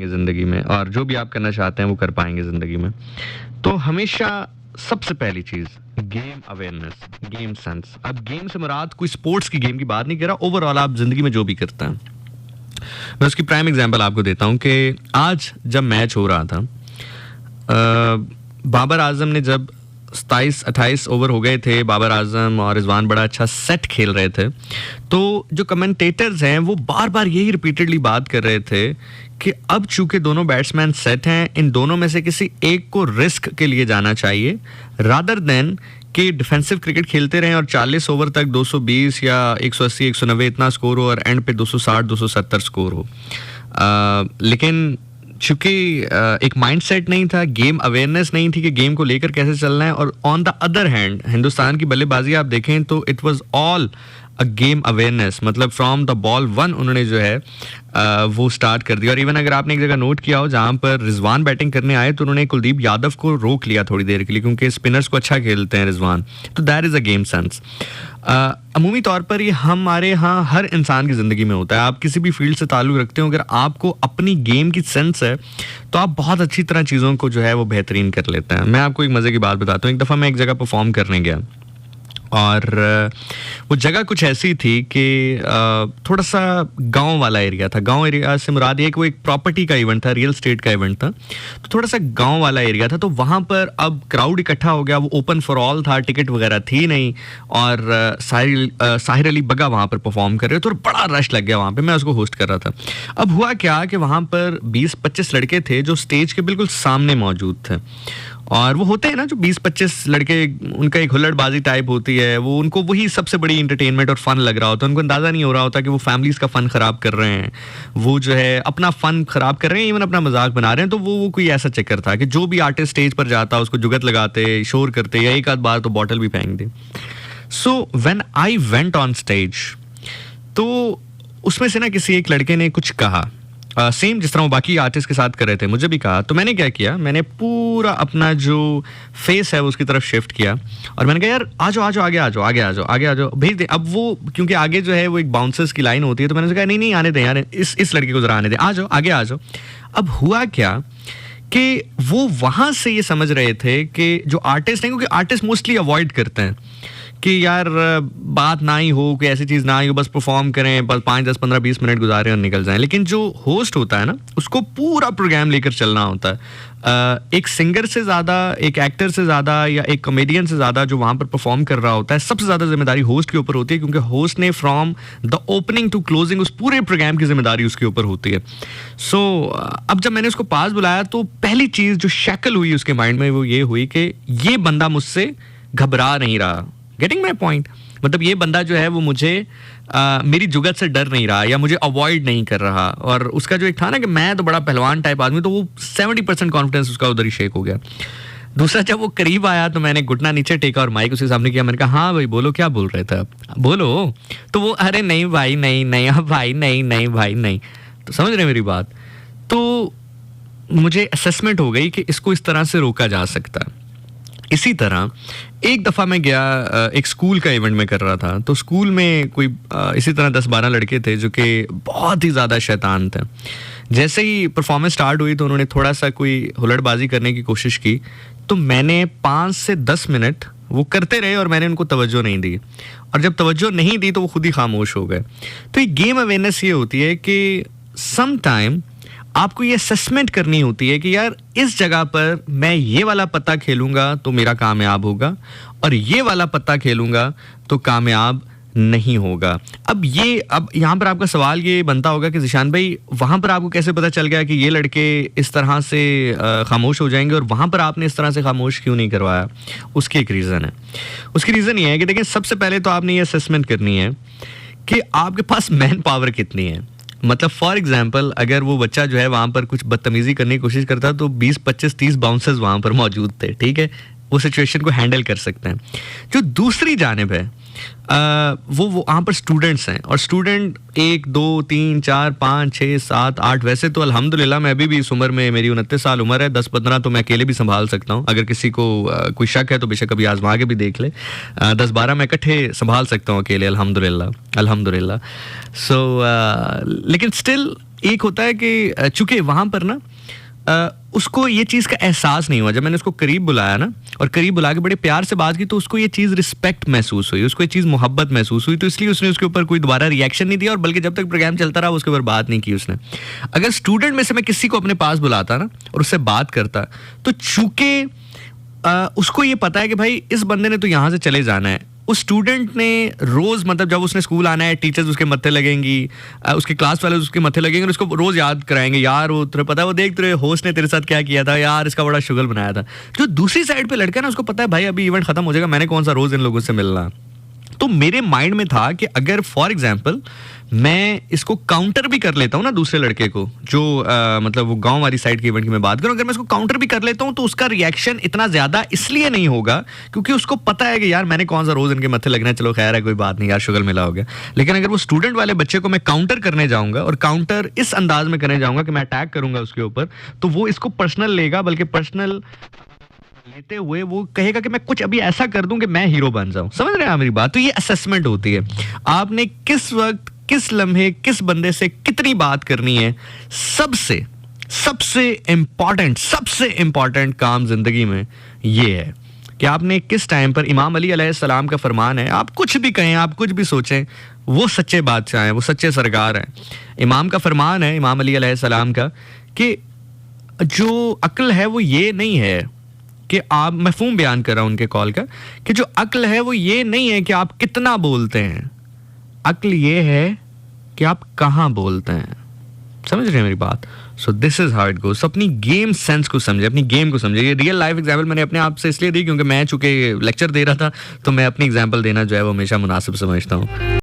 पाएँगे ज़िंदगी में और जो भी आप करना चाहते हैं वो कर पाएँगे ज़िंदगी में। तो हमेशा सबसे पहली चीज़ गेम अवेयरनेस, गेम सेंस। अब गेम से मुराद कोई स्पोर्ट्स की गेम की बात नहीं कर रहा, ओवरऑल आप ज़िंदगी में जो भी करते हैं। मैं उसकी प्राइम एग्ज़ाम्पल आपको देता हूँ कि आज जब मैच हो रहा था बाबर आज़म ने जब 27-28 ओवर हो गए थे, बाबर आज़म और रिजवान बड़ा अच्छा सेट खेल रहे थे, तो जो कमेंटेटर्स हैं वो बार बार यही रिपीटेडली बात कर रहे थे कि अब चूंकि दोनों बैट्समैन सेट हैं, इन दोनों में से किसी एक को रिस्क के लिए जाना चाहिए रादर देन कि डिफेंसिव क्रिकेट खेलते रहें और 40 ओवर तक 220 या 180 190 इतना स्कोर हो और एंड पे 260 270 स्कोर हो। लेकिन चूंकि एक माइंडसेट नहीं था, गेम अवेयरनेस नहीं थी कि गेम को लेकर कैसे चलना है, और on the other hand Hindustan की बल्लेबाजी आप देखें तो it was all a game awareness, मतलब फ्रॉम द बॉल वन उन्होंने जो है वो स्टार्ट कर दिया। और इवन अगर आपने एक जगह नोट किया हो जहां पर रिजवान बैटिंग करने आए तो उन्होंने कुलदीप यादव को रोक लिया थोड़ी देर के लिए, क्योंकि स्पिनर्स को अच्छा खेलते हैं रिजवान। तो that is a game sense. अमूमी तौर पर ये हमारे यहाँ हर इंसान की ज़िंदगी में होता है। आप किसी भी फील्ड से ताल्लुक़ रखते हो, अगर आपको अपनी गेम की सेंस है तो आप बहुत अच्छी तरह चीज़ों को जो है वो बेहतरीन कर लेते हैं। मैं आपको एक मज़े की बात बताता हूँ। एक दफ़ा मैं एक जगह परफॉर्म करने गया और वो जगह कुछ ऐसी थी कि थोड़ा सा गांव वाला एरिया था। गांव एरिया से मुराद ये कि वो एक प्रॉपर्टी का इवेंट था, रियल स्टेट का इवेंट था, तो थोड़ा सा गांव वाला एरिया था। तो वहाँ पर अब क्राउड इकट्ठा हो गया, वो ओपन फॉर ऑल था, टिकट वगैरह थी नहीं, और साहिर अली बगा वहाँ पर परफॉर्म कर रहे थे और बड़ा रश लग गया वहाँ पर। मैं उसको होस्ट कर रहा था। अब हुआ क्या कि वहाँ पर 20-25 लड़के थे जो स्टेज के बिल्कुल सामने मौजूद थे, और वो होते हैं ना जो 20-25 लड़के, उनका एक हुल्लड़बाजी टाइप होती है, वो उनको वही सबसे बड़ी इंटरटेनमेंट और फन लग रहा होता है। उनको अंदाज़ा नहीं हो रहा होता कि वो फैमिलीज का फन खराब कर रहे हैं, वो जो है अपना फन खराब कर रहे हैं, इवन अपना मजाक बना रहे हैं। तो वो कोई ऐसा चक्कर था कि जो भी आर्टिस्ट स्टेज पर जाता उसको जुगत लगाते, शोर करते, या एक आध बार तो बॉटल भी फेंक दे। So when I went on stage तो उसमें से ना किसी एक लड़के ने कुछ कहा, सेम जिस तरह वो बाकी आर्टिस्ट के साथ कर रहे थे, मुझे भी कहा। तो मैंने क्या किया, मैंने पूरा अपना जो फेस है उसकी तरफ शिफ्ट किया और मैंने कहा यार आ जाओ आ जाओ, आगे आ जाओ, आगे आ जाओ, आगे आ जाओ, भेज दे। अब वो क्योंकि आगे जो है वो एक बाउंसर्स की लाइन होती है, तो मैंने कहा नहीं नहीं आने दें यार, इस लड़के को जरा आने दें, आ जाओ आगे आ जाओ। अब हुआ क्या कि वो वहां से ये समझ रहे थे कि जो आर्टिस्ट हैं, क्योंकि आर्टिस्ट मोस्टली अवॉइड करते हैं कि यार बात ना ही हो, कोई ऐसी चीज़ ना ही हो, बस परफॉर्म करें, बस 5, 10, 15, 20 मिनट गुजारें और निकल जाएं। लेकिन जो होस्ट होता है ना, उसको पूरा प्रोग्राम लेकर चलना होता है। एक सिंगर से ज़्यादा, एक एक्टर से ज़्यादा, या एक कॉमेडियन से ज़्यादा जो वहाँ पर परफॉर्म कर रहा होता है, सबसे ज़्यादा जिम्मेदारी होस्ट के ऊपर होती है, क्योंकि होस्ट ने from the opening to closing उस पूरे प्रोग्राम की जिम्मेदारी उसके ऊपर होती है। सो अब जब मैंने उसको पास बुलाया तो पहली चीज़ जो शक्ल हुई उसके माइंड में वो ये हुई कि ये बंदा मुझसे घबरा नहीं रहा। Getting my point? मतलब ये बंदा जो है वो मुझे मेरी जुगत से डर नहीं रहा या मुझे अवॉइड नहीं कर रहा। और उसका जो एक था ना कि मैं तो बड़ा पहलवान टाइप आदमी, तो वो 70% कॉन्फिडेंस उसका उधर ही शेक हो गया। दूसरा, जब वो करीब आया तो मैंने घुटना नीचे टेका और माइक उसके सामने किया। मैंने कहा हाँ भाई बोलो, क्या बोल रहे थे आप, बोलो। तो वो अरे नहीं भाई नहीं नहीं, हाँ भाई नहीं नहीं भाई नहीं। तो समझ रहे मेरी बात? तो मुझे असेसमेंट हो गई कि इसको इस तरह से रोका जा सकता है। इसी तरह एक दफ़ा मैं गया, एक स्कूल का इवेंट में कर रहा था, तो स्कूल में कोई इसी तरह 10-12 लड़के थे जो कि बहुत ही ज़्यादा शैतान थे। जैसे ही परफॉर्मेंस स्टार्ट हुई तो उन्होंने थोड़ा सा कोई हुल्लड़बाजी करने की कोशिश की, तो मैंने 5 से 10 मिनट वो करते रहे और मैंने उनको तवज्जो नहीं दी, और जब तवज्जो नहीं दी तो वो खुद ही खामोश हो गए। तो एक गेम अवेयरनेस ये होती है कि सम टाइम आपको ये असेसमेंट करनी होती है कि यार इस जगह पर मैं ये वाला पत्ता खेलूंगा तो मेरा कामयाब होगा, और ये वाला पत्ता खेलूंगा तो कामयाब नहीं होगा। अब यहाँ पर आपका सवाल ये बनता होगा कि ज़िशान भाई वहाँ पर आपको कैसे पता चल गया कि ये लड़के इस तरह से खामोश हो जाएंगे और वहाँ पर आपने इस तरह से खामोश क्यों नहीं करवाया? उसकी एक रीज़न है। उसकी रीज़न ये है कि देखिए, सबसे पहले तो आपने ये असेसमेंट करनी है कि आपके पास मैन पावर कितनी है। मतलब फॉर एग्जाम्पल, अगर वो बच्चा जो है वहाँ पर कुछ बदतमीजी करने की कोशिश करता तो 20, 25, 30 बाउंसर्स वहाँ पर मौजूद थे, ठीक है, वो सिचुएशन को हैंडल कर सकते हैं। जो दूसरी जानिब है वो वहाँ पर स्टूडेंट्स हैं, और स्टूडेंट 1, 2, 3, 4, 5, 6, 7, 8, वैसे तो अल्हम्दुलिल्लाह मैं अभी भी इस उम्र में, मेरी 29 साल उम्र है, 10-15 तो मैं अकेले भी संभाल सकता हूँ। अगर किसी को कोई शक है तो बेशक कभी आजमा के भी देख ले। 10-12 मैं इकट्ठे संभाल सकता हूँ अकेले, अल्हम्दुलिल्लाह अल्हम्दुलिल्लाह। सो लेकिन स्टिल एक होता है कि चूंकि वहां पर ना उसको ये चीज़ का एहसास नहीं हुआ। जब मैंने उसको करीब बुलाया ना और करीब बुला के बड़े प्यार से बात की, तो उसको ये चीज़ रिस्पेक्ट महसूस हुई, उसको ये चीज़ मोहब्बत महसूस हुई, तो इसलिए उसने उसके ऊपर कोई दोबारा रिएक्शन नहीं दिया, और बल्कि जब तक प्रोग्राम चलता रहा उसके ऊपर बात नहीं की उसने। अगर स्टूडेंट में से मैं किसी को अपने पास बुलाता ना और उससे बात करता, तो चूंकि उसको ये पता है कि भाई इस बंदे ने तो यहाँ से चले जाना है, उस स्टूडेंट ने रोज मतलब जब उसने स्कूल आना है, टीचर्स उसके मत्थे लगेंगी, उसके क्लास वाले उसके मत्थे लगेंगे और उसको रोज याद कराएंगे, यार वो तुझे पता है, वो देख तेरे होस्ट ने तेरे साथ क्या किया था यार, इसका बड़ा शुगल बनाया था। जो दूसरी साइड पे लड़का है ना, उसको पता है भाई अभी इवेंट खत्म हो जाएगा, मैंने कौन सा रोज इन लोगों से मिलना। तो मेरे माइंड में था कि अगर फॉर एग्जाम्पल मैं इसको काउंटर भी कर लेता हूँ ना दूसरे लड़के को, जो मतलब वो गांव वाली साइड के इवेंट की मैं बात करूँ, अगर मैं इसको काउंटर भी कर लेता हूँ तो उसका रिएक्शन इतना ज्यादा इसलिए नहीं होगा क्योंकि उसको पता है कि यार मैंने कौन सा रोज इनके मत्थे लगना है, चलो खैर है कोई बात नहीं यार, शुगर मिला हो गया। लेकिन अगर वो स्टूडेंट वाले बच्चे को मैं काउंटर करने जाऊंगा और काउंटर इस अंदाज में करने जाऊंगा कि मैं अटैक करूंगा उसके ऊपर, तो वो इसको पर्सनल लेगा, बल्कि पर्सनल लेते हुए वो कहेगा कि मैं कुछ अभी ऐसा कर दूं कि मैं हीरो बन जाऊं। समझ रहे हैं मेरी बात? तो ये असेसमेंट होती है, आपने किस वक्त, किस लम्हे, किस बंदे से कितनी बात करनी है। सबसे सबसे इंपॉर्टेंट काम जिंदगी में ये है कि आपने किस टाइम पर, इमाम अली अलैहिस्सलाम का फरमान है, आप कुछ भी कहें, आप कुछ भी सोचें, वो सच्चे बादशाह हैं, वो सच्चे सरकार हैं। इमाम का फरमान है, इमाम अली अलैहिस्सलाम का, कि जो अक्ल है वो ये नहीं है कि आप, मफहूम बयान कर रहा हूं उनके कॉल का, कि जो अक्ल है वो ये नहीं है कि आप कितना बोलते हैं, अक्ल ये है कि आप कहां बोलते हैं। समझ रहे हैं मेरी बात? So this is how it goes. अपनी गेम सेंस को समझे, अपनी गेम को समझे। ये रियल लाइफ एग्जाम्पल मैंने अपने आप से इसलिए दी क्योंकि मैं चूंकि लेक्चर दे रहा था, तो मैं अपनी एग्जाम्पल देना जो है वो हमेशा मुनासिब समझता हूँ।